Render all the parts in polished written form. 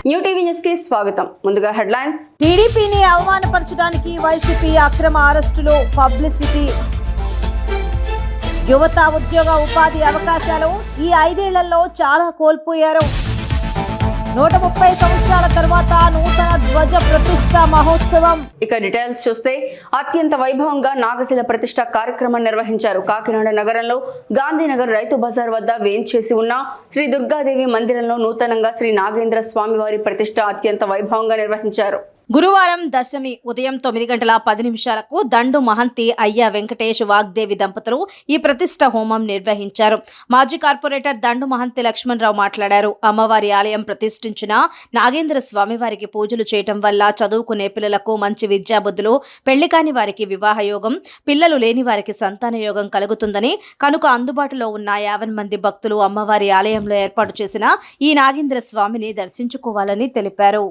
New TV news కి స్వాగతం. ముందుగా హెడ్లైన్స్. టీడీపీని అవమానపరచడానికి వైసీపీ అక్రమ అరెస్టులు, పబ్లిసిటీ. యువత ఉద్యోగ ఉపాధి అవకాశాలు ఈ 5 ఏళ్లలో చాలా కోల్పోయారు. 130 సంవత్సరాల తర్వాత నూతన ధ్వజ ప్రతిష్ట మహోత్సవం. ఇక డీటెయిల్స్ చూస్తే అత్యంత వైభవంగా నాగశిల ప్రతిష్ట కార్యక్రమం నిర్వహించారు. కాకినాడ నగరంలో గాంధీనగర్ రైతు బజార్ వద్ద వేంచేసి ఉన్న శ్రీ దుర్గాదేవి మందిరంలో నూతనంగా శ్రీ నాగేంద్ర స్వామి వారి ప్రతిష్ట అత్యంత వైభవంగా నిర్వహించారు. గురువారం దశమి ఉదయం 9:10 దండు మహంతి అయ్య వెంకటేష్ వాగ్దేవి దంపతులు ఈ ప్రతిష్ట హోమం నిర్వహించారు. మాజీ కార్పొరేటర్ దండు మహంతి లక్ష్మణరావు మాట్లాడారు. అమ్మవారి ఆలయం ప్రతిష్ఠించిన నాగేంద్ర స్వామివారికి పూజలు చేయటం వల్ల చదువుకునే పిల్లలకు మంచి విద్యాబుద్ధులు, పెళ్లి కాని వారికి వివాహ యోగం, పిల్లలు లేని వారికి సంతాన యోగం కలుగుతుందని, కనుక అందుబాటులో ఉన్న 50 మంది భక్తులు అమ్మవారి ఆలయంలో ఏర్పాటు చేసిన ఈ నాగేంద్ర స్వామిని దర్శించుకోవాలని తెలిపారు.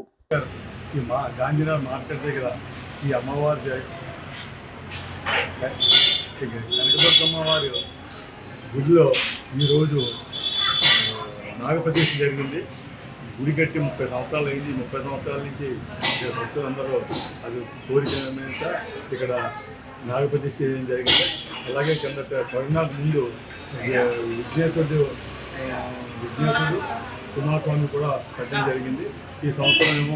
ఈ గాంధీనగర్ మార్కెట్ దగ్గర ఈ అమ్మవారి కనకదుర్గమ్మవారి గుడిలో ఈరోజు నాగప్రతిష్ఠ జరిగింది. గుడి కట్టి 30 సంవత్సరాలు అయింది. 30 సంవత్సరాల నుంచి భక్తులందరూ అది కోరిక మీద ఇక్కడ నాగప్రతిష్ఠ చేయడం జరిగింది. అలాగే కిందట కరోనాకు ముందు విఘ్నేశ్వరుడు కుమారస్వామి కూడా కట్టడం జరిగింది. ఈ సంవత్సరం ఏమో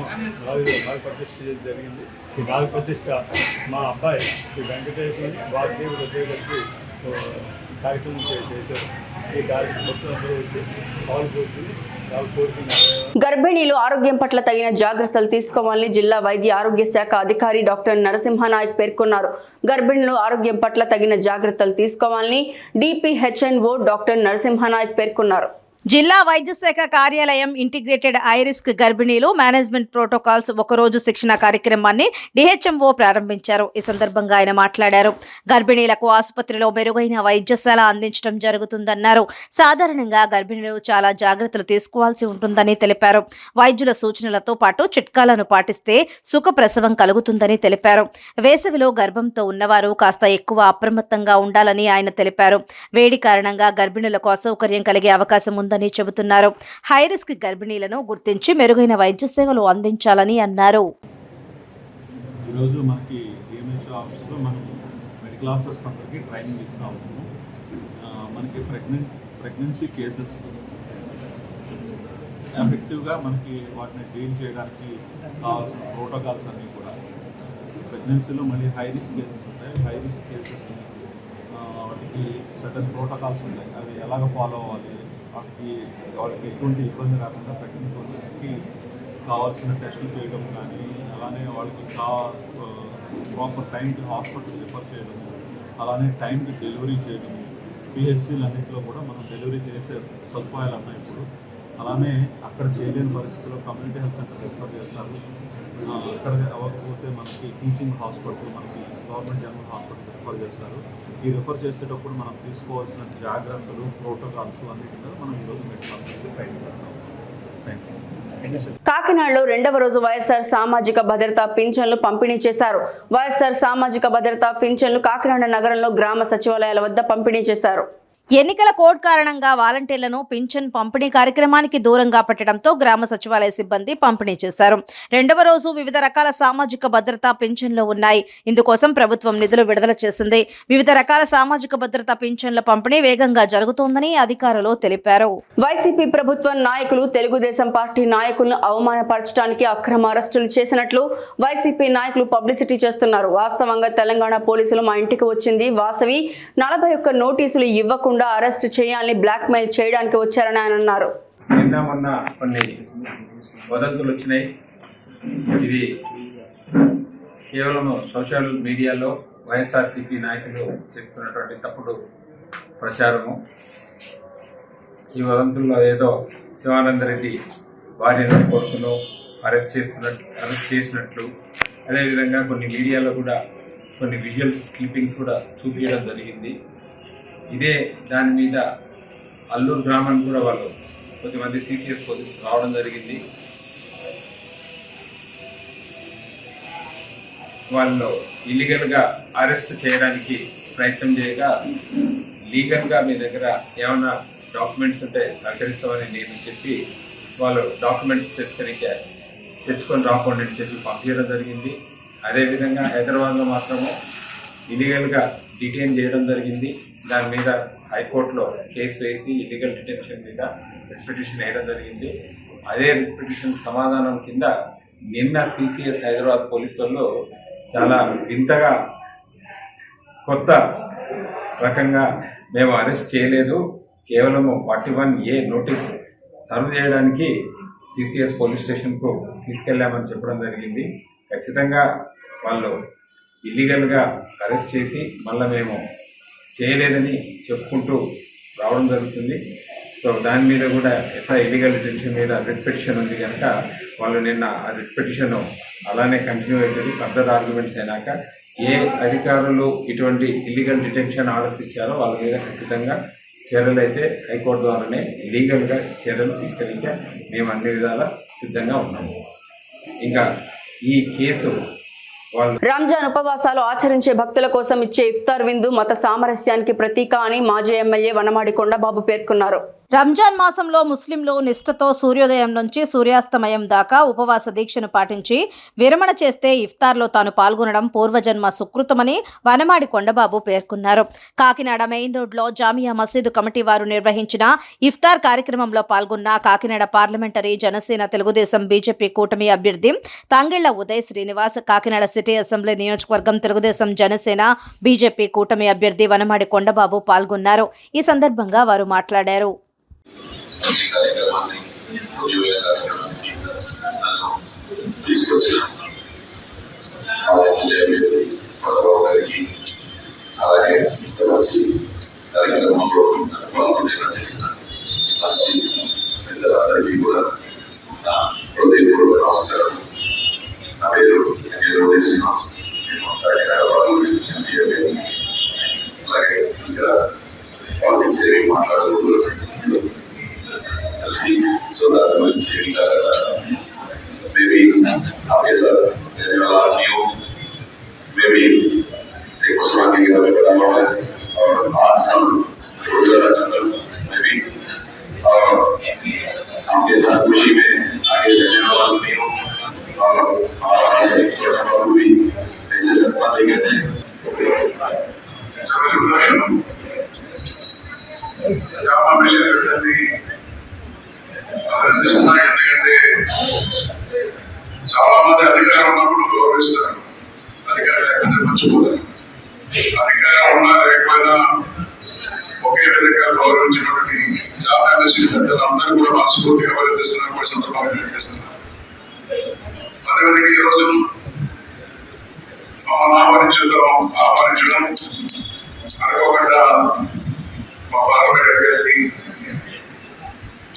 నాగప్రతిష్ఠ జరిగింది. ఈ నాగప్రతిష్ఠ మా అబ్బాయి శ్రీ వెంకటేశ్వరి వాగ్దేవి వచ్చేసరికి కార్యక్రమం చేశారు. ఈ కార్యక్రమం అందరూ వచ్చి పాల్గొని గర్భిణీలు ఆరోగ్యం పట్ల తగిన జాగ్రత్తలు తీసుకోవాలని జిల్లా వైద్య ఆరోగ్య శాఖ అధికారి డాక్టర్ నరసింహనాయక్ పేర్కొన్నారు. గర్భిణులు ఆరోగ్యం పట్ల తగిన జాగ్రత్తలు తీసుకోవాలని డిపిహెచ్ఎన్ఓ డాక్టర్ నరసింహనాయక్ పేర్కొన్నారు. జిల్లా వైద్య శాఖ కార్యాలయం ఇంటిగ్రేటెడ్ ఐరిస్క్ గర్భిణీలు మేనేజ్మెంట్ ప్రోటోకాల్స్ ఒకరోజు శిక్షణ కార్యక్రమాన్ని డిహెచ్ఎంఓ ప్రారంభించారు. ఈ సందర్భంగా ఆయన మాట్లాడారు. గర్భిణీలకు ఆసుపత్రిలో మెరుగైన వైద్యశాల అందించడం జరుగుతుందన్నారు. సాధారణంగా గర్భిణీలు చాలా జాగ్రత్తలు తీసుకోవాల్సి ఉంటుందని తెలిపారు. వైద్యుల సూచనలతో పాటు చిట్కాలను పాటిస్తే సుఖ ప్రసవం కలుగుతుందని తెలిపారు. వేసవిలో గర్భంతో ఉన్నవారు కాస్త ఎక్కువ అప్రమత్తంగా ఉండాలని ఆయన తెలిపారు. వేడి కారణంగా గర్భిణులకు అసౌకర్యం కలిగే అవకాశం ఉందని చెబుతున్నారు. హైరిస్క్ గర్భిణీలను గుర్తించి మెరుగైన వైద్య సేవలు అందించాలని అన్నారు. ఈరోజు మనకి డిఎంహెచ్ ఆఫీస్లో మనం మెడికల్ ఆఫీసర్స్ అందరికీ ట్రైనింగ్ ఇస్తూ ఉన్నాము. మనకి ప్రెగ్నెన్సీ కేసెస్ ఎఫెక్టివ్గా మనకి వాటిని డీల్ చేయడానికి కావాల్సిన ప్రోటోకాల్స్ అన్నీ కూడా ప్రెగ్నెన్సీలో మళ్ళీ హై రిస్క్ కేసెస్ ఉంటాయి. హై రిస్క్ కేసెస్ వాటికి సర్టన్ ప్రోటోకాల్స్ ఉంటాయి. అవి ఎలాగ ఫాలో అవ్వాలి, వాళ్ళకి ఎటువంటి ఇబ్బంది రాకుండా ప్రెగ్నెంట్ వాళ్ళకి కావాల్సిన టెస్టులు చేయడం కానీ, అలానే వాళ్ళకి ప్రాపర్ టైంకి హాస్పిటల్ రిఫర్ చేయడము, అలానే టైంకి డెలివరీ చేయడము. పిహెచ్సీలు అన్నింటిలో కూడా మనం డెలివరీ చేసే సదుపాయాలు ఉన్నాయి ఇప్పుడు. అలానే అక్కడ చేయలేని పరిస్థితుల్లో కమ్యూనిటీ హెల్త్ సెంటర్ రిఫర్ చేస్తారు. అక్కడ అవ్వకపోతే మనకి టీచింగ్ హాస్పిటల్, మనకి గవర్నమెంట్ జనరల్ హాస్పిటల్ రిఫర్ చేస్తారు. ఈ రిఫర్ చేసేటప్పుడు మనం తీసుకోవాల్సిన జాగ్రత్తలు, ప్రోటోకాల్స్ అన్నింటిలో మనం ఈరోజు మెడికల్ ట్రైనింగ్ పెడతాం. కాకినాడలో 2వ రోజు వైఎస్ఆర్ సామాజిక భద్రత పింఛన్లు పంపిణీ చేశారు. వైఎస్ఆర్ సామాజిక భద్రత పింఛన్లు కాకినాడ నగరంలో గ్రామ సచివాలయాల వద్ద పంపిణీ చేశారు. ఎన్నికల కోడ్ కారణంగా వాలంటీర్లను పింఛన్ పంపిణీ కార్యక్రమానికి దూరంగా పెట్టడంతో గ్రామ సచివాలయ సిబ్బంది పంపిణీ చేశారు. 2వ రోజు వివిధ రకాల సామాజిక భద్రతా పింఛన్లు ఉన్నాయి. ఇందుకోసం ప్రభుత్వం నిధులు విడుదల చేసింది. వివిధ రకాల సామాజిక భద్రతా పింఛన్ల పంపిణీ వేగంగా జరుగుతోందని అధికారులు తెలిపారు. వైసీపీ ప్రభుత్వ నాయకులు తెలుగుదేశం పార్టీ నాయకులను అవమానపరచడానికి అక్రమ అరెస్టులు చేసినట్లు వైసీపీ నాయకులు పబ్లిసిటీ చేస్తున్నారు. వాస్తవంగా తెలంగాణ పోలీసులు మా ఇంటికి వచ్చింది వాసవి 41 నోటీసులు ఇవ్వకుండా అరెస్ట్ చేయాలని బ్లాక్ మెయిల్ చేయడానికి వచ్చారని ఆయన అన్నారు. నిన్న మొన్న కొన్ని వదంతులు వచ్చినాయి. ఇది కేవలం సోషల్ మీడియాలో వైఎస్ఆర్సీపీ నాయకులు చేస్తున్నటువంటి తప్పుడు ప్రచారము. ఈ వదంతుల్లో ఏదో శివానందరెడ్డి భార్యను కోర్టులో అరెస్ట్ చేసినట్లు, అదేవిధంగా కొన్ని మీడియాలో కూడా కొన్ని విజువల్ క్లిప్పింగ్స్ కూడా చూపించడం జరిగింది. ఇదే దాని మీద అల్లూరు గ్రామానికి కూడా వాళ్ళు కొద్దిమంది సిసిఎస్ పోలీసు రావడం జరిగింది. వాళ్ళు ఇల్లీగల్గా అరెస్ట్ చేయడానికి ప్రయత్నం చేయగా, లీగల్గా మీ దగ్గర ఏమైనా డాక్యుమెంట్స్ ఉంటే సహకరిస్తామని నేను చెప్పి వాళ్ళు డాక్యుమెంట్స్ తెచ్చుకొని రాకుండా చెప్పి పంపించడం జరిగింది. అదేవిధంగా హైదరాబాద్లో మాత్రము ఇల్లీగల్గా డిటైన్ చేయడం జరిగింది. దాని మీద హైకోర్టులో కేసు వేసి ఇల్లీగల్ డిటెన్షన్ మీద రిట్ పిటిషన్ వేయడం జరిగింది. అదే రిట్ పిటిషన్ సమాధానం కింద నిన్న సిసిఎస్ హైదరాబాద్ పోలీసు వాళ్ళు చాలా వింతగా కొత్త రకంగా మేము అరెస్ట్ చేయలేదు, కేవలం 41A నోటీస్ సర్వ్ చేయడానికి సిసిఎస్ పోలీస్ స్టేషన్కు తీసుకెళ్లామని చెప్పడం జరిగింది. ఖచ్చితంగా వాళ్ళు ఇల్లీగల్గా అరెస్ట్ చేసి మళ్ళీ మేము చేయలేదని చెప్పుకుంటూ రావడం జరుగుతుంది. సో దాని మీద కూడా ఎట్లా ఇల్లీగల్ డిటెన్షన్ మీద రిట్ పిటిషన్ ఉంది కనుక వాళ్ళు నిన్న ఆ రిట్ పిటిషన్ అలానే కంటిన్యూ అవుతుంది. ఫర్దర్ ఆర్గ్యుమెంట్స్ అయినాక ఏ అధికారులు ఇటువంటి ఇల్లీగల్ డిటెన్షన్ ఆర్డర్స్ ఇచ్చారో వాళ్ళ మీద ఖచ్చితంగా చర్యలు అయితే హైకోర్టు ద్వారానే లీగల్గా చర్యలు తీసుకెళ్ళిక మేము అన్ని విధాలా సిద్ధంగా ఉన్నాము. ఇంకా ఈ కేసు రంజాన్ ఉపవాసాలు ఆచరించే భక్తుల కోసం ఇచ్చే ఇఫ్తార్ విందు మత సామరస్యానికి ప్రతీక అని మాజీ ఎమ్మెల్యే వనమాడి కొండబాబు పేర్కొన్నారు. రంజాన్ మాసంలో ముస్లింలు నిష్ఠతో సూర్యోదయం నుంచి సూర్యాస్తమయం దాకా ఉపవాస దీక్షను పాటించి విరమణ చేస్తే ఇఫ్తార్లో తాను పాల్గొనడం పూర్వజన్మ సుకృతమని వనమాడి కొండబాబు పేర్కొన్నారు. కాకినాడ మెయిన్ రోడ్లో జామియా మసీదు కమిటీ వారు నిర్వహించిన ఇఫ్తార్ కార్యక్రమంలో పాల్గొన్న కాకినాడ పార్లమెంటరీ జనసేన తెలుగుదేశం బీజేపీ కూటమి అభ్యర్థి తంగెళ్ల ఉదయ్ శ్రీనివాస్, కాకినాడ సిటీ అసెంబ్లీ నియోజకవర్గం తెలుగుదేశం జనసేన బీజేపీ కూటమి అభ్యర్థి వనమాడి కొండబాబు పాల్గొన్నారు. ఈ సందర్భంగా వారు మాట్లాడారు. మంచి కార్యక్రమాన్ని ఉద్యోగ కార్యక్రమానికి నన్ను తీసుకొచ్చిన కొండబాబు గారికి, అలాగే మంచి కార్యక్రమంలో పాల్గొనేలా చేసిన మస్జిద్ పెద్దలందరికీ కూడా నా హృదయపూర్వక నమస్కారం. నా పేరు ఉదయ్ శ్రీనివాస్. నేను కాకినాడ పార్లమెంట్ ఎంపీ. అలాగే ఇంకా పాలిటిక్స్ ఏమి మాట్లాడుతూ so that will change maybe okay sir there are new maybe एक मुसलमान की किताबें पढ़ा हुआ है और आज सब रोजाना जंगल maybe और आपके साथ खुशी में आगे रहने वाला न्यू और भी ऐसे सब बातें कहते हैं. जामा मिशन అందిస్తున్నాయి. ఎందుకంటే చాలా మంది అధికారం ఉన్నప్పుడు గౌరవిస్తారు, అధికారం లేకపోతే మర్చిపోతారు. అధికారం ఉన్నా లేకపోయినా ఒకే విధంగా గౌరవించినటువంటి జామియా మసీద్ పెద్దలు అందరూ కూడా మనస్ఫూర్తిగా అభినందిస్తున్నారు, కూడా సందర్భంగా తెలియజేస్తున్నారు. అదేవిధంగా ఈ రోజు మమ్మల్ని ఆహ్వానించడం అనుకోకుండా మా పార్లమెంట్ అభ్యర్థి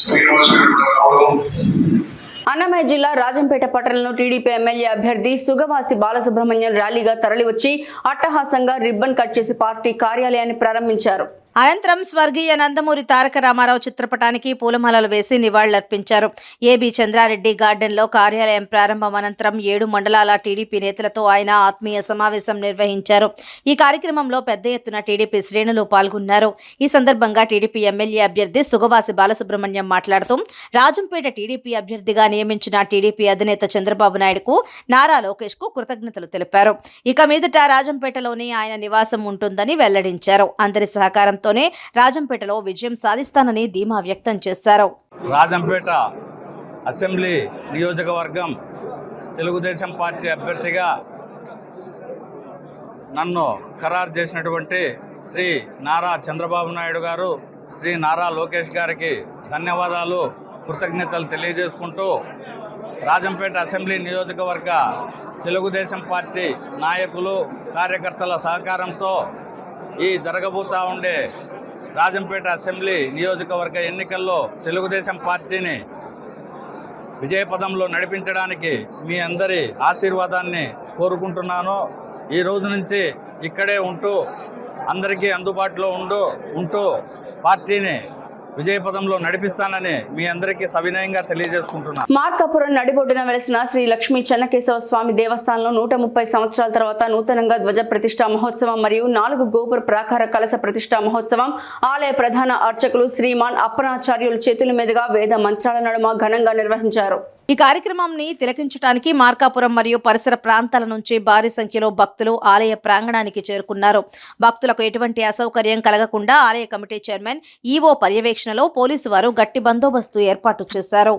శ్రీనివాస్ గారు కూడా రావడం. అన్నమయ్య జిల్లా రాజంపేట పట్టణంలో టీడీపీ ఎమ్మెల్యే అభ్యర్థి సుగవాసి బాలసుబ్రహ్మణ్యం ర్యాలీగా తరలివచ్చి అట్టహాసంగా రిబ్బన్ కట్ చేసి పార్టీ కార్యాలయాన్ని ప్రారంభించారు. అనంతరం స్వర్గీయ నందమూరి తారక రామారావు చిత్రపటానికి పూలమాలలు వేసి నివాళులర్పించారు. ఏబి చంద్రారెడ్డి గార్డెన్లో కార్యాలయం ప్రారంభం అనంతరం 7 మండలాల టీడీపీ నేతలతో ఆయన ఆత్మీయ సమావేశం నిర్వహించారు. ఈ కార్యక్రమంలో పెద్ద ఎత్తున టీడీపీ శ్రేణులు పాల్గొన్నారు. ఈ సందర్భంగా టీడీపీ ఎమ్మెల్యే అభ్యర్థి సుగవాసి బాలసుబ్రహ్మణ్యం మాట్లాడుతూ రాజంపేట టీడీపీ అభ్యర్థిగా నియమించిన టీడీపీ అధినేత చంద్రబాబు నాయుడుకు, నారా లోకేష్ కు కృతజ్ఞతలు తెలిపారు. ఇక మీదట రాజంపేటలోనే ఆయన నివాసం ఉంటుందని వెల్లడించారు. అందరి సహకారం రాజంపేటలో విజయం సాధిస్తానని ధీమా వ్యక్తం చేశారు. రాజంపేట అసెంబ్లీ నియోజకవర్గం తెలుగుదేశం పార్టీ అభ్యర్థిగా నన్ను ఖరారు చేసినటువంటి శ్రీ నారా చంద్రబాబు నాయుడు గారు, శ్రీ నారా లోకేష్ గారికి ధన్యవాదాలు, కృతజ్ఞతలు తెలియజేసుకుంటూ రాజంపేట అసెంబ్లీ నియోజకవర్గ తెలుగుదేశం పార్టీ నాయకులు, కార్యకర్తల సహకారంతో ఈ జరగబోతూ ఉండే రాజంపేట అసెంబ్లీ నియోజకవర్గ ఎన్నికల్లో తెలుగుదేశం పార్టీని విజయపదంలో నడిపించడానికి మీ అందరి ఆశీర్వాదాన్ని కోరుకుంటున్నాను. ఈ రోజు నుంచి ఇక్కడే ఉంటూ అందరికీ అందుబాటులో ఉంటూ పార్టీని విజయపదంలో నడిపిస్తానని మీ అందరికీ సవినయంగా తెలియజేసుకుంటున్నాను. మార్కాపురం నడిబొడ్డున వెలిసిన శ్రీ లక్ష్మీ చెన్నకేశవ స్వామి దేవస్థానంలో 130 సంవత్సరాల తర్వాత నూతనంగా ధ్వజ ప్రతిష్ఠా మహోత్సవం మరియు 4 గోపుర ప్రాకార కలశ ప్రతిష్ఠా మహోత్సవం ఆలయ ప్రధాన అర్చకులు శ్రీమాన్ అప్పనాచార్యుల చేతుల మీదుగా వేద మంత్రాల నడుమ ఘనంగా నిర్వహించారు. ఈ కార్యక్రమాన్ని తిలకించడానికి మార్కాపురం మరియు పరిసర ప్రాంతాల నుంచి భారీ సంఖ్యలో భక్తులు ఆలయ ప్రాంగణానికి చేరుకున్నారు. భక్తులకు ఎటువంటి అసౌకర్యం కలగకుండా ఆలయ కమిటీ చైర్మన్ ఈవో పర్యవేక్షణలో పోలీసు వారు గట్టి బందోబస్తు ఏర్పాటు చేశారు.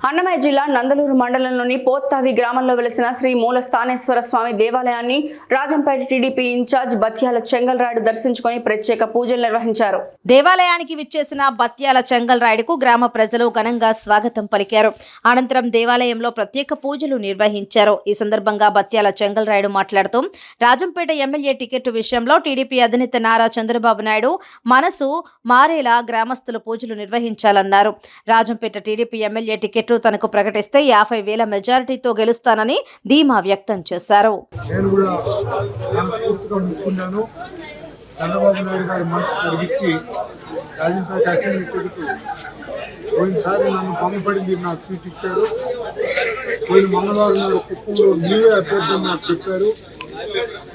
అన్నమయ్య జిల్లా నందలూరు మండలంలోని పోత్తావి గ్రామంలో వెలిసిన శ్రీ మూల స్థానేశ్వర స్వామి దేవాలయాన్ని రాజంపేట టీడీపీ ఇన్ఛార్జ్ బత్యాల చెంగల్రాయుడు దర్శించుకొని ప్రత్యేక పూజలు నిర్వహించారు. దేవాలయానికి విచ్చేసిన బత్యాల చెంగల్రాయుడుకు గ్రామ ప్రజలు ఘనంగా స్వాగతం పలికారు. అనంతరం దేవాలయంలో ప్రత్యేక పూజలు నిర్వహించారు. ఈ సందర్భంగా బత్యాల చెంగల్రాయుడు మాట్లాడుతూ రాజంపేట ఎమ్మెల్యే టికెట్ విషయంలో టీడీపీ అధినేత నారా చంద్రబాబు నాయుడు మనసు మారేలా గ్రామస్తులు పూజలు నిర్వహించాలన్నారు. రాజంపేట టీడీపీ ఎమ్మెల్యే టికెట్ తనకు ప్రకటిస్తే 50,000 మెజారిటీతో గెలుస్తానని ధీమా వ్యక్తం చేశారు. నేను కూడా పూర్తిగా అనుకున్నాను. చంద్రబాబు నాయుడు గారి మనసు కలిగించి రాజంపేట అసెంబ్లీ టికెట్ పోయినసారి నన్ను బొమ్మపడి మీరు నాకు సీట్ ఇచ్చారు. పోయిన మంగళవారం నాడు కుప్పంలో మీరే అభ్యర్థి నాకు చెప్పారు.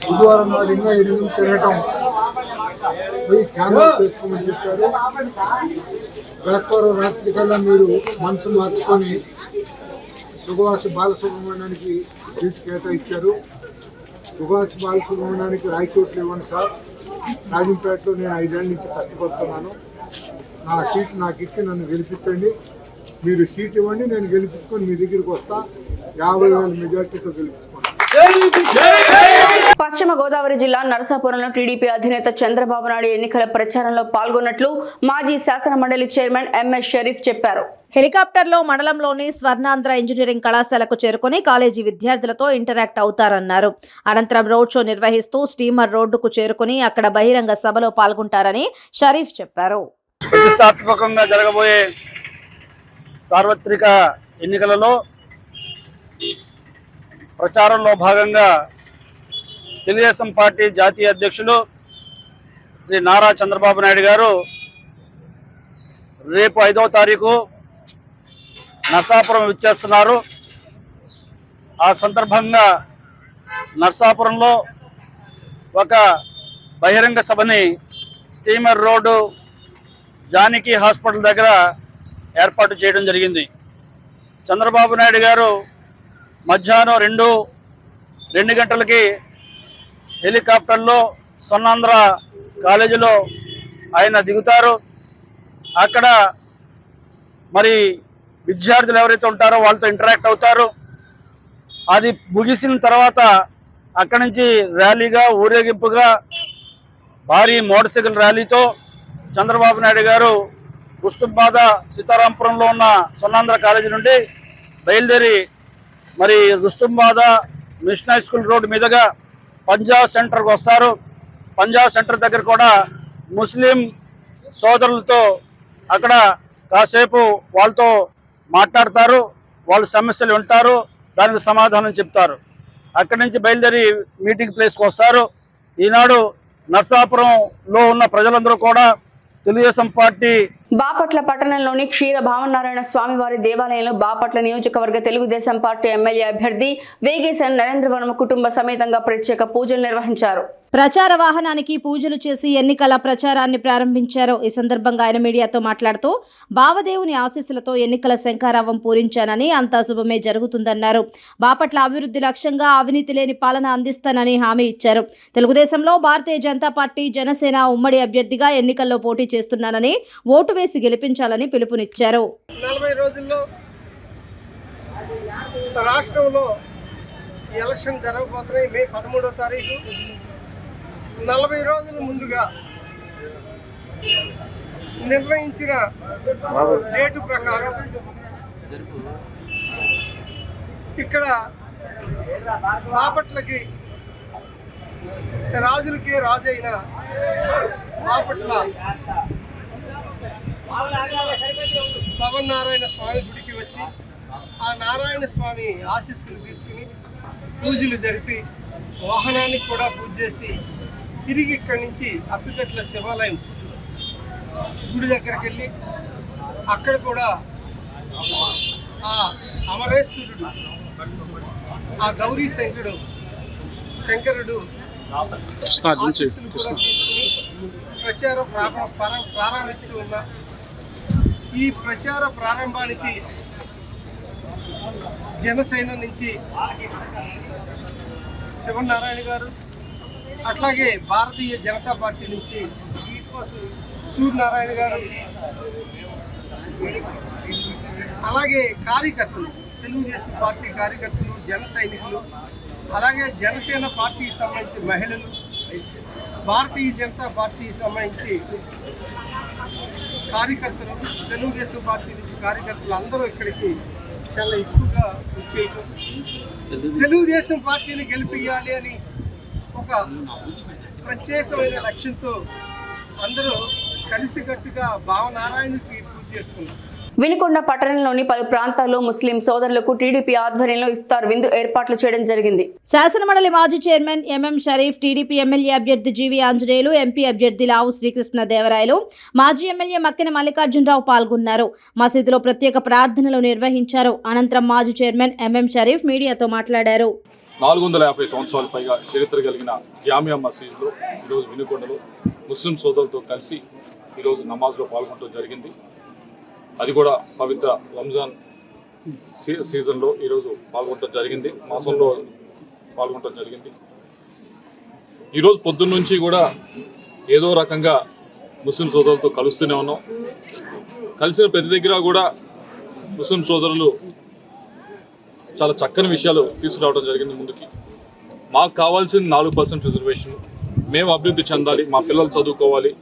బుధవారం నాడు ఇంకా 8 తిరగటం పోయి క్యాన్వాస్ చేసుకోమని చెప్పారు. బృహస్పతివారం రాత్రి కల్లా మీరు మనసు మార్చుకొని సుగవాసి బాలసుబ్రహ్మణ్యానికి సీట్ కేటాయించారు. సుగవాసి బాలసుబ్రహ్మణ్యానికి రాయచోట్లు ఇవ్వండి సార్. రాజంపేటలో నేను 5 ఏళ్ళ నుంచి కష్టపడుతున్నాను. నా సీట్ నాకు ఇచ్చి నన్ను గెలిపించండి. మీరు సీట్ ఇవ్వండి, నేను గెలిపించుకొని మీ దగ్గరికి వస్తా. 50,000 మెజార్టీతో గెలిపించుకోండి. పశ్చిమ గోదావరి జిల్లా నరసాపురంలో టీడీపీ అధినేత చంద్రబాబు నాయుడు ఎన్నికల ప్రచారంలో పాల్గొన్నట్లు మాజీ శాసన మండలి చైర్మన్ ఎంఎస్ షరీఫ్ చెప్పారు. హెలికాప్టర్లో మండలంలోని స్వర్ణాంధ్ర ఇంజనీరింగ్ కళాశాలకు చేరుకుని కాలేజీ విద్యార్థులతో ఇంటరాక్ట్ అవుతారన్నారు. అనంతరం రోడ్ షో నిర్వహిస్తూ స్టీమర్ రోడ్డుకు చేరుకుని అక్కడ బహిరంగ సభలో పాల్గొంటారని షరీఫ్ చెప్పారు. ప్రతిష్టాత్మకంగా జరగబోయే సార్వత్రిక ఎన్నికలలో ప్రచారంలో భాగంగా తెలుగుదేశం పార్టీ జాతీయ అధ్యక్షులు శ్రీ నారా చంద్రబాబు నాయుడు గారు రేపు 5వ తారీఖు నరసాపురం విచ్చేస్తున్నారు. ఆ సందర్భంగా నరసాపురంలో ఒక బహిరంగ సభని స్టీమర్ రోడ్డు జానకి హాస్పిటల్ దగ్గర ఏర్పాటు చేయడం జరిగింది. చంద్రబాబు నాయుడు గారు మధ్యాహ్నం 2 గంటలకి హెలికాప్టర్లో స్వర్ణాంధ్ర కాలేజీలో ఆయన దిగుతారు. అక్కడ మరి విద్యార్థులు ఎవరైతే ఉంటారో వాళ్ళతో ఇంటరాక్ట్ అవుతారు. అది ముగిసిన తర్వాత అక్కడి నుంచి ర్యాలీగా ఊరేగింపుగా భారీ మోటార్ సైకిల్ ర్యాలీతో చంద్రబాబు నాయుడు గారు ముస్తుబాద సీతారాంపురంలో ఉన్న స్వర్ణాంధ్ర కాలేజీ నుండి బయలుదేరి మరి Rustumbada machine high school road మీదుగా పంజాబ్ సెంటర్కి వస్తారు. పంజాబ్ సెంటర్ దగ్గర కూడా ముస్లిం సోదరులతో అక్కడ కాసేపు వాళ్ళతో మాట్లాడతారు. వాళ్ళ సమస్యలు వింటారు, దానికి సమాధానం చెప్తారు. అక్కడి నుంచి బయలుదేరి మీటింగ్ ప్లేస్కి వస్తారు. ఈనాడు నరసాపురంలో ఉన్న ప్రజలందరూ కూడా తెలుగుదేశం పార్టీ బాపట్ల పట్టణంలోని క్షీర భావనారాయణ స్వామివారి దేవాలయంలో బాపట్ల నియోజకవర్గ తెలుగుదేశం పార్టీ ఎమ్మెల్యే అభ్యర్థి వేగేశన్ నరేంద్రవనం కుటుంబ సమేతంగా ప్రత్యేక పూజలు నిర్వహించారు. ప్రచార వాహనానికి పూజలు చేసి ఎన్నికల ప్రచారాన్ని ప్రారంభించారు. ఈ సందర్భంగా ఆయన మీడియాతో మాట్లాడుతూ బావదేవుని ఆశీస్సులతో ఎన్నికల శంఖారావం పూరించానని అంతా శుభమే జరుగుతుందన్నారు. బాపట్ల అభివృద్ధి లక్ష్యంగా అవినీతి లేని పాలన అందిస్తానని హామీ ఇచ్చారు. తెలుగుదేశంలో భారతీయ జనతా పార్టీ జనసేన ఉమ్మడి అభ్యర్థిగా ఎన్నికల్లో పోటీ చేస్తున్నానని ఓటు వేసి గెలిపించాలని పిలుపునిచ్చారు. 40 రోజుల్లో రాష్ట్రంలో ఎలక్షన్ జరగబోతున్నాయి. మే 13వ తారీఖు 40 రోజుల ముందుగా నిర్ణయించిన డేటు ప్రకారం ఇక్కడ బాపట్లకి రాజులకి రాజైన బాపట్ల పవన్ నారాయణ స్వామి గుడికి వచ్చి ఆ నారాయణ స్వామి ఆశీస్సులు తీసుకుని పూజలు జరిపి వాహనానికి కూడా పూజ చేసి తిరిగి ఇక్కడి నుంచి అప్పికట్ల శివాలయం గుడి దగ్గరికి వెళ్ళి అక్కడ కూడా ఆ అమరేశ్వరుడు ఆ గౌరీ శంకరుడు ఆశీస్సులు కూడా తీసుకుని ప్రచారం ప్రారంభిస్తూ ఉన్నా. ఈ ప్రచార ప్రారంభానికి జనసేన నుంచి శివనారాయణ గారు, అట్లాగే భారతీయ జనతా పార్టీ నుంచి సూర్యనారాయణ గారు, అలాగే కార్యకర్తలు, తెలుగుదేశం పార్టీ కార్యకర్తలు, జన సైనికులు, అలాగే జనసేన పార్టీకి సంబంధించి మహిళలు, భారతీయ జనతా పార్టీకి సంబంధించి కార్యకర్తలు, తెలుగుదేశం పార్టీ నుంచి కార్యకర్తలు అందరూ ఇక్కడికి చాలా ఎక్కువగా వచ్చేయటం, తెలుగుదేశం పార్టీని గెలిపియాలి అని ఒక ప్రత్యేకమైన లక్ష్యంతో అందరూ కలిసికట్టుగా భావనారాయణకి పూజ చేసుకున్నారు. వినుకొండ పట్టణంలోని పలు ప్రాంతాల్లో ముస్లిం సోదరులకు టీడీపీ ఆధ్వర్యంలో ఇఫ్తార్ విందు ఏర్పాట్లు చేయడం జరిగింది. శాసనమండలి మాజీ chairman MM Sharif, TDP MLA అభ్యర్థి జీవి ఆంజనేయులు, ఎంపీ అభ్యర్థి లావు శ్రీకృష్ణ దేవరాయలు, మాజీ ఎమ్మెల్యే మక్కెన మల్లికార్జునరావు పాల్గొన్నారు. మసీదులో ప్రత్యేక ప్రార్థనలు నిర్వహించారు. అనంతరం మాజీ చైర్మన్ ఎంఎం షరీఫ్ మీడియాతో మాట్లాడారు. 450 సంవత్సరాల పైగా చరిత్ర కలిగిన జామియా మసీదులో ఈరోజు వినుకొండలో ముస్లిం సోదరులతో కలిసి ఈరోజు నమాజ్లో పాల్గొనడం జరిగింది. అది కూడా పవిత్ర రంజాన్ సీజన్లో ఈరోజు పాల్గొనడం జరిగింది, మాసంలో పాల్గొనడం జరిగింది. ఈరోజు పొద్దున్న నుంచి కూడా ఏదో రకంగా ముస్లిం సోదరులతో కలుస్తూనే ఉన్నాం. కలిసిన ప్రతి దగ్గర కూడా ముస్లిం సోదరులు చాలా చక్కని విషయాలు తీసుకురావడం జరిగింది ముందుకి. మాకు కావాల్సింది 4% రిజర్వేషన్, మేము అభివృద్ధి చెందాలి, మా పిల్లలు చదువుకోవాలి,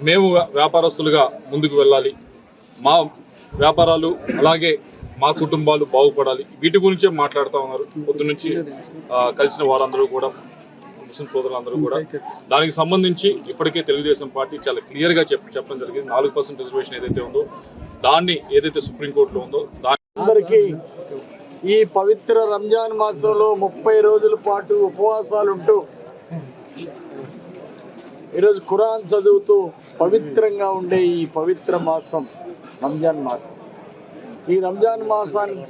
మేము వ్యాపారస్తులుగా ముందుకు వెళ్ళాలి, మా వ్యాపారాలు అలాగే మా కుటుంబాలు బాగుపడాలి, వీటి గురించే మాట్లాడుతూ ఉన్నారు పొద్దు నుంచి కలిసిన వారందరూ కూడా, ముస్లిం సోదరులందరూ కూడా. దానికి సంబంధించి ఇప్పటికే తెలుగుదేశం పార్టీ చాలా క్లియర్గా చెప్పడం జరిగింది. 4% రిజర్వేషన్ ఏదైతే ఉందో దాన్ని, ఏదైతే సుప్రీంకోర్టులో ఉందో అందరికీ ఈ పవిత్ర రంజాన్ మాసంలో 30 రోజుల పాటు ఉపవాసాలుంటూ ఈరోజు ఖురాన్ చదువుతూ పవిత్రంగా ఉండే ఈ పవిత్ర మాసం రంజాన్ మాసం, ఈ రంజాన్ మాసాన్ని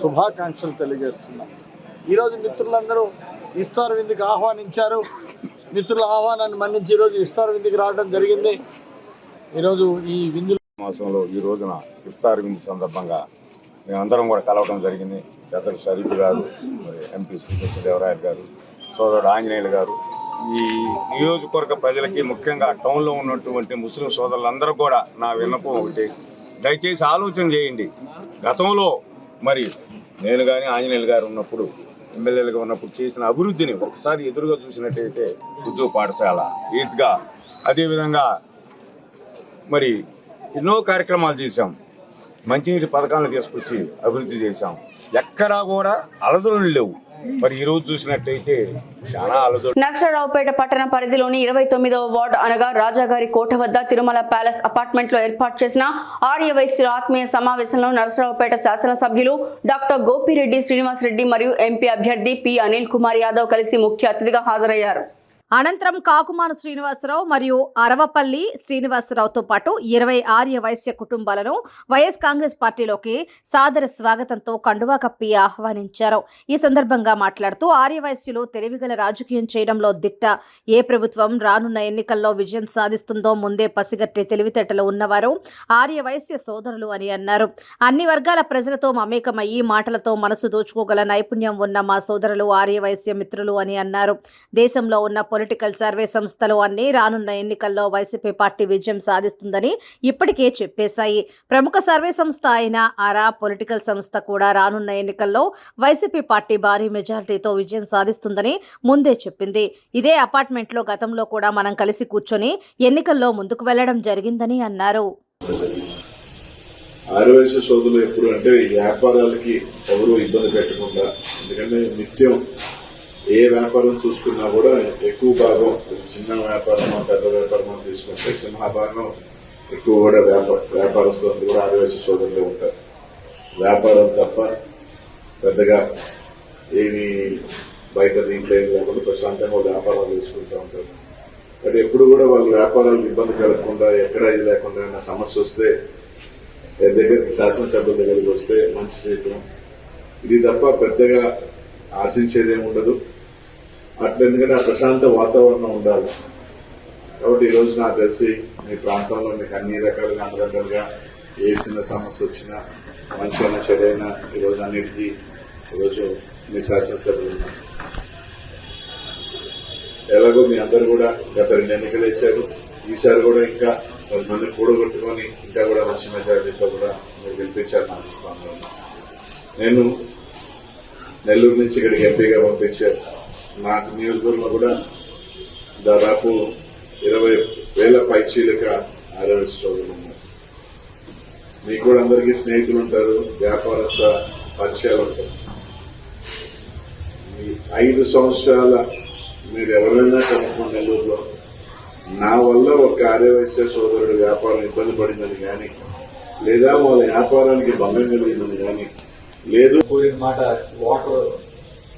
శుభాకాంక్షలు తెలియజేస్తున్నాం. ఈరోజు మిత్రులందరూ ఇఫ్తార్ విందుకు ఆహ్వానించారు. మిత్రుల ఆహ్వానాన్ని మన్నించి ఈరోజు ఇఫ్తార్ విందుకు రావడం జరిగింది. ఈరోజు ఈ విందు మాసంలో ఈ రోజున ఇఫ్తార్ విందు సందర్భంగా మేమందరం కూడా కలవడం జరిగింది. పెద్దలు షరీఫ్ గారు, మరి ఎంపీ శ్రీకృష్ణ దేవరాయలు గారు, సోదరుడు ఆంజనేయులు గారు, ఈ నియోజకవర్గ ప్రజలకి ముఖ్యంగా టౌన్లో ఉన్నటువంటి ముస్లిం సోదరులందరూ కూడా నా విన్నపం ఒకటి, దయచేసి ఆలోచన చేయండి. గతంలో మరి నేను కానీ ఆంజనేయులు గారు ఉన్నప్పుడు, ఎమ్మెల్యేలుగా ఉన్నప్పుడు చేసిన అభివృద్ధిని ఒకసారి ఎదురుగా చూసినట్టయితే ఉర్దూ పాఠశాల, ఈద్గా, అదేవిధంగా మరి ఎన్నో కార్యక్రమాలు చేశాం, మంచినీటి పథకాలను తీసుకొచ్చి అభివృద్ధి చేశాం. ఎక్కడా కూడా అలజడులు లేవు. మరి ఈ రోజు చూసినట్టయితే చాలా అలజడులు. నర్సరావుపేట పట్టణ పరిధిలోని 29వ వార్డు అనగా రాజాగారి కోట వద్ద తిరుమల ప్యాలెస్ అపార్ట్మెంట్ లో ఏర్పాటు చేసిన ఆర్యవైశ్యుల ఆత్మీయ సమావేశంలో నర్సరావుపేట శాసనసభ్యులు డాక్టర్ గోపిరెడ్డి శ్రీనివాసరెడ్డి మరియు ఎంపీ అభ్యర్థి పి అనిల్ కుమార్ యాదవ్ కలిసి ముఖ్య అతిథిగా హాజరయ్యారు. అనంతరం కాకుమాను శ్రీనివాసరావు మరియు అరవపల్లి శ్రీనివాసరావుతో పాటు 20 ఆర్య వైశ్య కుటుంబాలను వైఎస్ కాంగ్రెస్ పార్టీలోకి సాదర స్వాగతంతో కండువా కప్పి ఆహ్వానించారు. ఈ సందర్భంగా మాట్లాడుతూ ఆర్య వైశ్యులు తెలివిగల రాజకీయం చేయడంలో దిట్ట, ఏ ప్రభుత్వం రానున్న ఎన్నికల్లో విజయం సాధిస్తుందో ముందే పసిగట్టే తెలివితేటలు ఉన్నవారు ఆర్య వైశ్య సోదరులు అని అన్నారు. అన్ని వర్గాల ప్రజలతో మమేకమయ్యి మాటలతో మనసు దోచుకోగల నైపుణ్యం ఉన్న మా సోదరులు ఆర్య వైశ్య మిత్రులు అని అన్నారు. దేశంలో ఉన్న పొలిటికల్ సర్వే సంస్థలు అన్నీ రానున్న ఎన్నికల్లో వైసీపీ పార్టీ విజయం సాధిస్తుందని ఇప్పటికే చెప్పేశాయి. ప్రముఖ సర్వే సంస్థ అయిన ఆరా పొలిటికల్ సంస్థ కూడా రానున్న ఎన్నికల్లో వైసీపీ పార్టీ భారీ మెజారిటీతో విజయం సాధిస్తుందని ముందే చెప్పింది. ఇదే అపార్ట్మెంట్లో గతంలో కూడా మనం కలిసి కూర్చొని ఎన్నికల్లో ముందుకు వెళ్లడం జరిగిందని అన్నారు. ఆర్యవైశ్య సోదరులు ఎప్పుడు అంటే వ్యాపారాలకి ఎవరు ఇబ్బంది పెట్టకుండా, ఎందుకంటే నిత్యం ఏ వ్యాపారం చూసుకున్నా కూడా ఎక్కువ భాగం అది చిన్న వ్యాపారమో పెద్ద వ్యాపారమో తీసుకుంటే సింహభాగం ఎక్కువ కూడా వ్యాపారస్తులు కూడా ఆర్యవైశ్య సోదరులే ఉంటారు. వ్యాపారం తప్ప పెద్దగా ఏమి బయట దీంట్లో ఏమి లేకుండా ప్రశాంతంగా వ్యాపారాలు చేసుకుంటూ ఉంటారు. బట్ ఎప్పుడు కూడా వాళ్ళ వ్యాపారాలకు ఇబ్బంది కలగకుండా, ఎక్కడ ఇది లేకుండా ఏమైనా సమస్య వస్తే దగ్గరికి శాసనసభ్యుల దగ్గరికి వస్తే మంచి చేయటం, ఇది తప్ప పెద్దగా ఆశించేదేమి ఉండదు. అట్లా ఎందుకంటే ఆ ప్రశాంత వాతావరణం ఉండాలి. కాబట్టి ఈరోజు నాకు తెలిసి మీ ప్రాంతంలో మీకు అన్ని రకాలుగా అండదండలుగా ఏ చిన్న సమస్య వచ్చినా, మంచిగా చెడైనా ఈరోజు అన్నిటికీ ఈరోజు మీ శాసనసభ్యులు ఉన్నారు. ఎలాగో మీ అందరు కూడా గత 2 ఎన్నికలు వేశారు. ఈసారి కూడా ఇంకా 10 మంది కూడగొట్టుకొని ఇంకా కూడా మంచి మెజారిటీతో కూడా మీరు గెలిపించాలని ఆశిస్తాను. నేను నెల్లూరు నుంచి ఇక్కడికి ఎంపీగా పంపించారు. నాకు నియోజకవర్గంలో కూడా దాదాపు 20,000 పైచీలక ఆర్యవైశ్య సోదరులు ఉన్నారు. మీకు కూడా అందరికీ స్నేహితులు ఉంటారు, వ్యాపారస్థ పరిచయాలు ఉంటారు. 5 సంవత్సరాల మీరు ఎవరైనా కనుక్కున్న నెల్లూరులో నా వల్ల ఒక ఆర్యవైశ్య సోదరుడు వ్యాపారం ఇబ్బంది పడిందని కానీ, లేదా వాళ్ళ వ్యాపారానికి భంగం కలిగిందని కానీ లేదు. కోరిన మాట వాటర్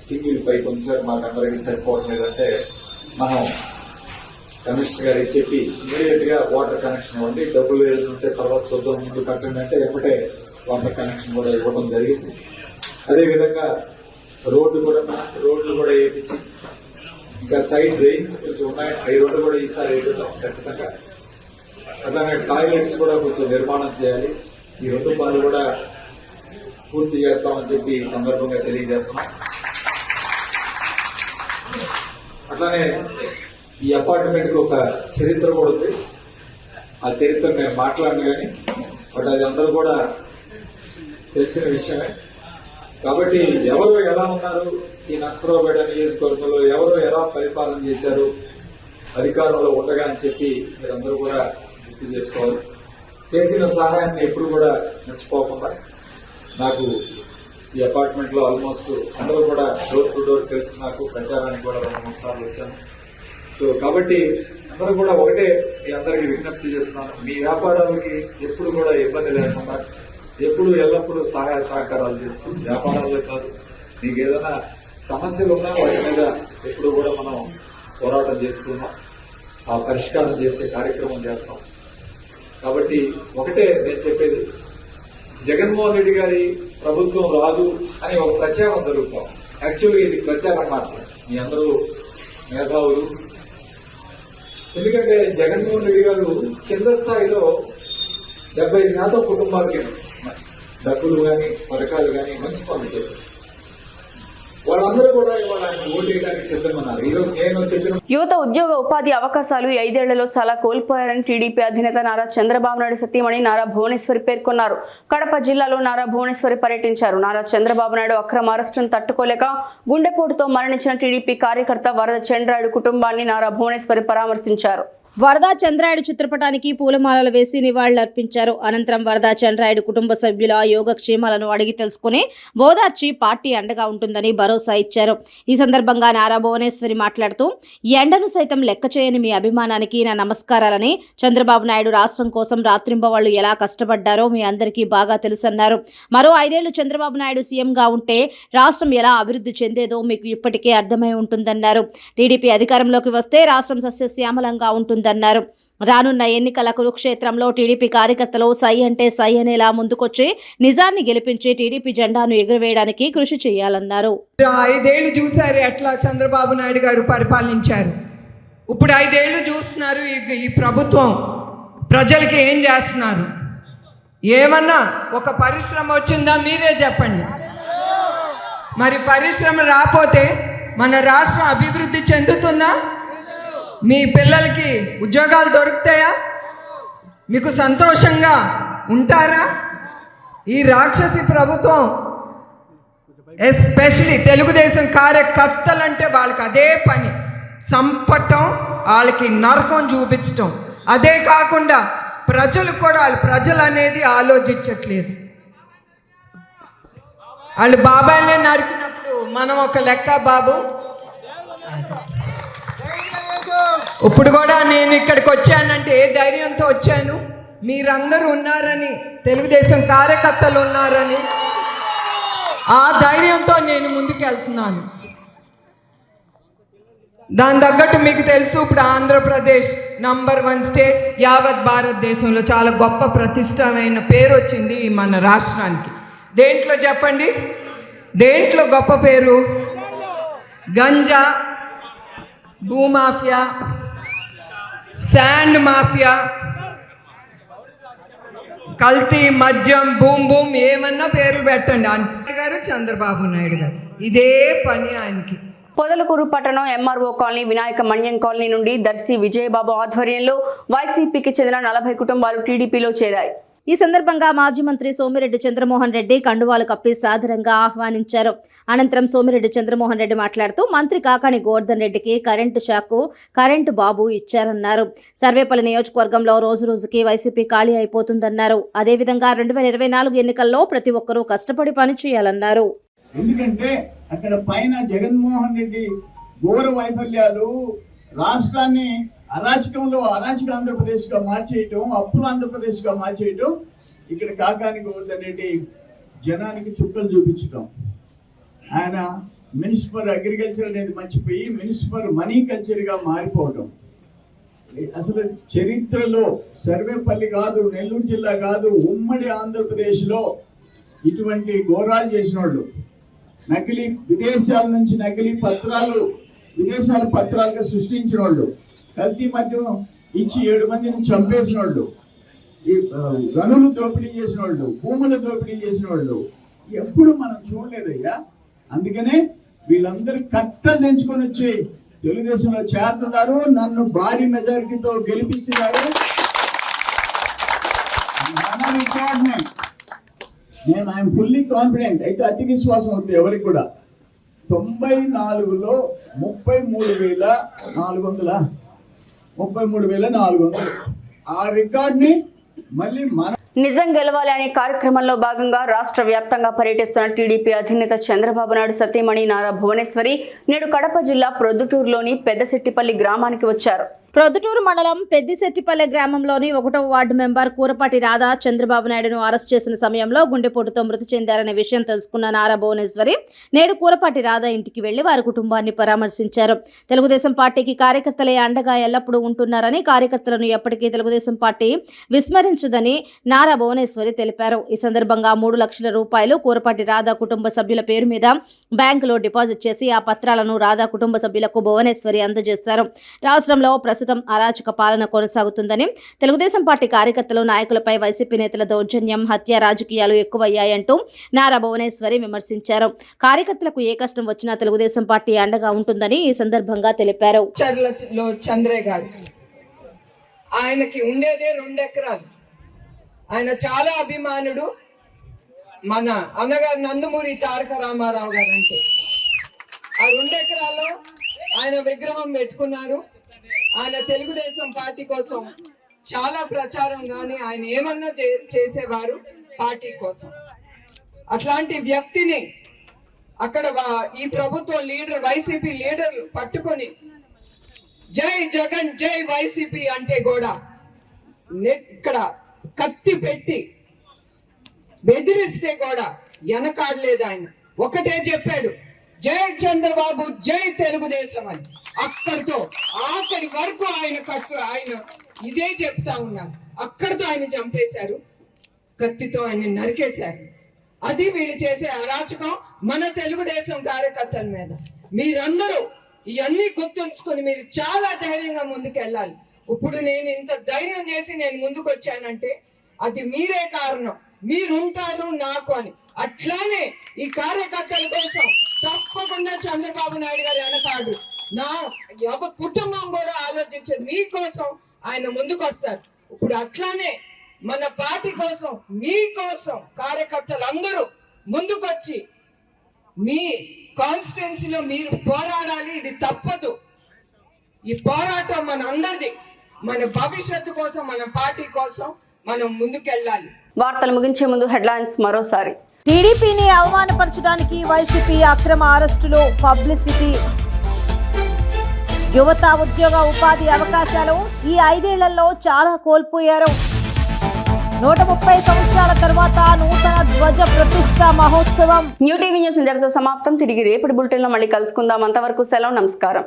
సింగిల్ పైప్ ఉంది సార్, మాకు అందరికీ సరిపోవడం లేదంటే మనం కమిషనర్ గారికి చెప్పి ఇమీడియట్ గా వాటర్ కనెక్షన్ ఇవ్వండి, డబ్బులు ఏదంటే తర్వాత చూద్దాం ముందు కట్టండి అంటే ఎప్పటే వాటర్ కనెక్షన్ కూడా ఇవ్వడం జరిగింది. అదేవిధంగా రోడ్లు కూడా వేయించి ఇంకా సైడ్ డ్రైన్స్ కొంచెం ఉన్నాయి, అవి రోడ్డు కూడా ఈసారి వేయడం ఖచ్చితంగా. అట్లానే టాయిలెట్స్ కూడా కొంచెం నిర్మాణం చేయాలి. ఈ 2 పనులు కూడా పూర్తి చేస్తామని చెప్పి ఈ సందర్భంగా తెలియజేస్తున్నాం. అట్లానే ఈ అపార్ట్మెంట్ కి ఒక చరిత్ర కూడా ఉంది. ఆ చరిత్ర నేను మాట్లాడను కానీ బట్ అది అందరూ కూడా తెలిసిన విషయమే. కాబట్టి ఎవరు ఎలా ఉన్నారు, ఈ నర్సరావుపేట నియోజకవర్గంలో ఎవరు ఎలా పరిపాలన చేశారు అధికారంలో ఉండగా అని చెప్పి మీరందరూ కూడా గుర్తు చేసుకోవాలి. చేసిన సహాయాన్ని ఎప్పుడు కూడా మర్చిపోకుండా, నాకు ఈ అపార్ట్మెంట్ లో ఆల్మోస్ట్ అందరూ కూడా డోర్ టు డోర్ తెలిసి నాకు ప్రచారానికి కూడా 2-3 సార్లు వచ్చాను. సో కాబట్టి అందరూ కూడా ఒకటే మీ అందరికీ విజ్ఞప్తి చేస్తున్నాను, మీ వ్యాపారాలకి ఎప్పుడు కూడా ఇబ్బంది లేకుండా ఎప్పుడు ఎల్లప్పుడూ సహాయ సహకారాలు చేస్తూ, వ్యాపారాలే కాదు మీకు ఏదైనా సమస్యలు ఉన్నా వాటి మీద ఎప్పుడు కూడా మనం పోరాటం చేస్తున్నాం, ఆ పరిష్కారం చేసే కార్యక్రమం చేస్తాం. కాబట్టి ఒకటే నేను చెప్పేది, జగన్మోహన్ రెడ్డి గారి ప్రభుత్వం రాదు అని ఒక ప్రచారం జరుగుతాం. యాక్చువల్గా ఇది ప్రచారం మాత్రమే. మీ అందరూ మేధావులు. ఎందుకంటే జగన్మోహన్ రెడ్డి గారు కింద స్థాయిలో 70% కుటుంబాలకి డబ్బులు కానీ పథకాలు కానీ మంచి పనులు చేశారు. వాళ్ళందరూ కూడా ఇవాళ ఆయన ఓటు వేయడానికి సిద్ధమన్నారు. ఈ రోజు నేను చెప్పిన యువత ఉద్యోగ ఉపాధి అవకాశాలు 5 ఏళ్లలో చాలా కోల్పోయారని టీడీపీ అధినేత నారా చంద్రబాబు నాయుడు సతీమణి నారా భువనేశ్వరి పేర్కొన్నారు. కడప జిల్లాలో నారా భువనేశ్వరి పర్యటించారు. నారా చంద్రబాబు నాయుడు అక్రమ అరెస్టును తట్టుకోలేక గుండెపోటుతో మరణించిన టీడీపీ కార్యకర్త వరద చంద్రాయుడు కుటుంబాన్ని నారా భువనేశ్వరి పరామర్శించారు. వరదా చంద్రాయుడు చిత్రపటానికి పూలమాలలు వేసి నివాళులర్పించారు. అనంతరం వరదా చంద్రాయుడు కుటుంబ సభ్యుల యోగక్షేమాలను అడిగి తెలుసుకుని ఓదార్చి పార్టీ అండగా ఉంటుందని భరోసా ఇచ్చారు. ఈ సందర్భంగా నారా భువనేశ్వరి మాట్లాడుతూ, ఎండను సైతం లెక్క చేయని మీ అభిమానానికి నా నమస్కారాలని, చంద్రబాబు నాయుడు రాష్ట్రం కోసం రాత్రింబవళ్లు ఎలా కష్టపడ్డారో మీ అందరికీ బాగా తెలుసన్నారు. మరో 5 ఏళ్లు చంద్రబాబు నాయుడు సీఎంగా ఉంటే రాష్ట్రం ఎలా అభివృద్ధి చెందేదో మీకు ఇప్పటికే అర్థమై ఉంటుందన్నారు. టీడీపీ అధికారంలోకి వస్తే రాష్ట్రం సస్యశ్యామలంగా ఉంటుంది అన్నారు. రానున్న ఎన్నికల కురుక్షేత్రంలో టీడీపీ కార్యకర్తలు సై అంటే సై అనేలా ముందుకొచ్చి నిజాన్ని గెలిపించి టీడీపీ జెండాను ఎగురవేయడానికి కృషి చేయాలన్నారు. 5 ఏళ్లు చూశారు ఎట్లా చంద్రబాబు నాయుడు గారు పరిపాలించారు. ఇప్పుడు 5 ఏళ్లు చూస్తున్నారు ఈ ప్రభుత్వం ప్రజలకి ఏం చేస్తున్నారు. ఏమన్నా ఒక పరిశ్రమ వచ్చిందా మీరే చెప్పండి. మరి పరిశ్రమ రాకపోతే మన రాష్ట్రం అభివృద్ధి చెందుతుందా? మీ పిల్లలకి ఉద్యోగాలు దొరుకుతాయా? మీకు సంతోషంగా ఉంటారా? ఈ రాక్షసి ప్రభుత్వం ఎస్పెషలీ తెలుగుదేశం కార్యకర్తలంటే వాళ్ళకి అదే పని, చంపటం, వాళ్ళకి నరకం చూపించటం. అదే కాకుండా ప్రజలు కూడా ప్రజలు అనేది ఆలోచించట్లేదు. వాళ్ళు బాబాయినే నరికినప్పుడు మనం ఒక లెక్క బాబు. ఇప్పుడు కూడా నేను ఇక్కడికి వచ్చానంటే ఏ ధైర్యంతో వచ్చాను? మీరందరూ ఉన్నారని, తెలుగుదేశం కార్యకర్తలు ఉన్నారని, ఆ ధైర్యంతో నేను ముందుకు వెళ్తున్నాను. దాని తగ్గట్టు మీకు తెలుసు, ఇప్పుడు ఆంధ్రప్రదేశ్ నంబర్ 1 స్టేట్ యావత్ భారతదేశంలో చాలా గొప్ప ప్రతిష్టమైన పేరు వచ్చింది మన రాష్ట్రానికి. దేంట్లో చెప్పండి? దేంట్లో గొప్ప పేరు? గంజా, భూమాఫియా, శాండ్ మాఫియా, కల్తీ మద్యం, బూమ్ ఏమన్నా పేరు పెట్టండి. గారు చంద్రబాబు నాయుడు గారు ఇదే పని ఆయనకి. పొదలకూరు పట్టణం ఎంఆర్ఓ కాలనీ, వినాయక మన్యం కాలనీ నుండి దర్శి విజయబాబు ఆధ్వర్యంలో వైసీపీకి చెందిన 40 కుటుంబాలు టీడీపీలో చేరాయి. ఈ సందర్భంగా మాజీ మంత్రి సోమిరెడ్డి చంద్రమోహన్ రెడ్డి కండువాలు కప్పి సాదరంగా ఆహ్వానించారు. అనంతరం సోమిరెడ్డి చంద్రమోహన్ రెడ్డి మాట్లాడుతూ మంత్రి కాకాని గోవర్ధన్ రెడ్డికి కరెంటు షాకు కరెంటు బాబు ఇచ్చారన్నారు. సర్వేపల్లి నియోజకవర్గంలో రోజురోజుకి వైసీపీ ఖాళీ అయిపోతుందన్నారు. అదేవిధంగా 2024 ఎన్నికల్లో ప్రతి ఒక్కరూ కష్టపడి పనిచేయాలన్నారు. ఎందుకంటే అక్కడ పైన జగన్మోహన్ రెడ్డి ఘోర వైఫల్యాలు, రాష్ట్రాన్ని అరాచకంలో అరాచక ఆంధ్రప్రదేశ్గా మార్చేయటం, అప్పుల ఆంధ్రప్రదేశ్గా మార్చేయటం, ఇక్కడ కాకాని గోవర్ధన్ రెడ్డి జనానికి చుక్కలు చూపించటం. ఆయన మినిస్టర్ అగ్రికల్చర్ అనేది మర్చిపోయి మినిస్టర్ మనీ కల్చర్గా మారిపోవటం. అసలు చరిత్రలో సర్వేపల్లి కాదు, నెల్లూరు జిల్లా కాదు, ఉమ్మడి ఆంధ్రప్రదేశ్లో ఇటువంటి ఘోరాలు చేసిన వాళ్ళు, నకిలీ విదేశాల నుంచి నకిలీ పత్రాలు విదేశాల పత్రాలుగా సృష్టించిన వాళ్ళు, కల్తీ మద్యం ఇచ్చి 7 మందిని చంపేసిన వాళ్ళు, ఈ గనులు దోపిడీ చేసిన వాళ్ళు, భూముల దోపిడీ చేసిన వాళ్ళు ఎప్పుడు మనం చూడలేదయ్యా. అందుకనే వీళ్ళందరూ కట్టలు తెంచుకొని వచ్చి తెలుగుదేశంలో చేరుతున్నారు, నన్ను భారీ మెజారిటీతో గెలిపిస్తున్నారు. నేను ఐఎమ్ ఫుల్లీ కాన్ఫిడెంట్. అయితే అతి విశ్వాసం అవుతుంది ఎవరికి కూడా. 94లో 33,400 ఆ రికార్డ్ని మళ్ళీ మన నిజం గెలవాలి అనే కార్యక్రమంలో భాగంగా రాష్ట్ర వ్యాప్తంగా పర్యటిస్తున్న టీడీపీ అధినేత చంద్రబాబు నాయుడు సతీమణి నారా భువనేశ్వరి నేడు కడప జిల్లా ప్రొద్దుటూరులోని పెద్దశెట్టిపల్లి గ్రామానికి వచ్చారు. ప్రొద్దుటూరు మండలం పెద్దిశెట్టిపల్లె గ్రామంలోని 1వ వార్డు మెంబర్ కూరపాటి రాధా చంద్రబాబు నాయుడును అరెస్ట్ చేసిన సమయంలో గుండెపోటుతో మృతి చెందారనే విషయం తెలుసుకున్న నారా భువనేశ్వరి నేడు కూరపాటి రాధా ఇంటికి వెళ్లి వారి కుటుంబాన్ని పరామర్శించారు. తెలుగుదేశం పార్టీకి కార్యకర్తలే అండగా ఎల్లప్పుడూ ఉంటున్నారని, కార్యకర్తలను ఎప్పటికీ తెలుగుదేశం పార్టీ విస్మరించదని నారా భువనేశ్వరి తెలిపారు. ఈ సందర్భంగా 3 లక్షల రూపాయలు కూరపాటి రాధా కుటుంబ సభ్యుల పేరు మీద బ్యాంకులో డిపాజిట్ చేసి ఆ పత్రాలను రాధా కుటుంబ సభ్యులకు భువనేశ్వరి అందజేశారు. రాష్ట్రంలో ప్రస్తుతం అరాచక పాలన కొనసాగుతుందని, తెలుగుదేశం పార్టీ కార్యకర్తలు నాయకులపై వైసీపీ నేతల దౌర్జన్యం, హత్య రాజకీయాలు ఎక్కువయ్యాయంటూ నారా భువనేశ్వరి విమర్శించారు. కార్యకర్తలకు ఏ కష్టం వచ్చినా తెలుగుదేశం పార్టీ అండగా ఉంటుందని ఈ సందర్భంగా తెలిపారు. చంద్రయ్య గారు ఆయనకి ఉండేదే 2 ఎకరాలు. ఆయన చాలా అభిమానుడు. మన అన్నగారు నందమూరి తారక రామారావు గారు అంటే ఆ 2 ఎకరాల్లో ఆయన విగ్రహం పెట్టుకున్నారు. ఆయన తెలుగుదేశం పార్టీ కోసం చాలా ప్రచారం కానీ ఆయన ఏమన్నా చేసేవారు పార్టీ కోసం. అట్లాంటి వ్యక్తిని అక్కడ ఈ ప్రభుత్వం లీడర్, వైసీపీ లీడర్లు పట్టుకొని జై జగన్ జై వైసీపీ అంటే కూడా ఇక్కడ కత్తి పెట్టి బెదిరిస్తే కూడా వెనకాడలేదు. ఆయన ఒకటే చెప్పాడు, జై చంద్రబాబు జై తెలుగుదేశం అని. అక్కడితో ఆఖరి వరకు ఆయన ఆయన ఇదే చెప్తా ఉన్నారు. అక్కడితో ఆయన చంపేశారు, కత్తితో ఆయన నరికేశారు. అది వీళ్ళు చేసే అరాచకం మన తెలుగుదేశం కార్యకర్తల మీద. మీరందరూ ఇవన్నీ గుర్తుంచుకొని మీరు చాలా ధైర్యంగా ముందుకెళ్ళాలి. ఇప్పుడు నేను ఇంత ధైర్యం చేసి నేను ముందుకు వచ్చానంటే అది మీరే కారణం. మీరుంటారు నాకు అని. అట్లానే ఈ కార్యకర్తల కోసం తప్పకుండా చంద్రబాబు నాయుడు గారు వెనకాడు. నా కుటుంబం కూడా ఆలోచించే మీకోసం ఆయన ముందుకు వస్తారు. ఇప్పుడు అట్లానే మన పార్టీ కోసం మీకోసం కార్యకర్తలందరూ ముందుకొచ్చి మీ కాన్స్టిట్యున్సీలో మీరు పోరాడాలి. ఇది తప్పదు. ఈ పోరాటం మన అందరిది. మన భవిష్యత్తు కోసం, మన పార్టీ కోసం మనం ముందుకెళ్ళాలి. వార్తలు ముగించే ముందు హెడ్లైన్స్ మరోసారి. టీడీపీని అవమానపరచడానికి వైసీపీ అక్రమ అరెస్టులు, పబ్లిసిటీ. యువత ఉద్యోగ ఉపాధి అవకాశాలు ఈ 5 ఏళ్లలో చాలా కోల్పోయారు. 130 సంవత్సరాల తర్వాత నూతన ధ్వజ ప్రతిష్ఠ మహోత్సవం. న్యూ టీవీ న్యూస్ ఇంతటితో సమాప్తం. తిరిగి రేపటి బులెటిన్లో మళ్ళీ కలుసుకుందాం. అంతవరకు సెలవు. నమస్కారం.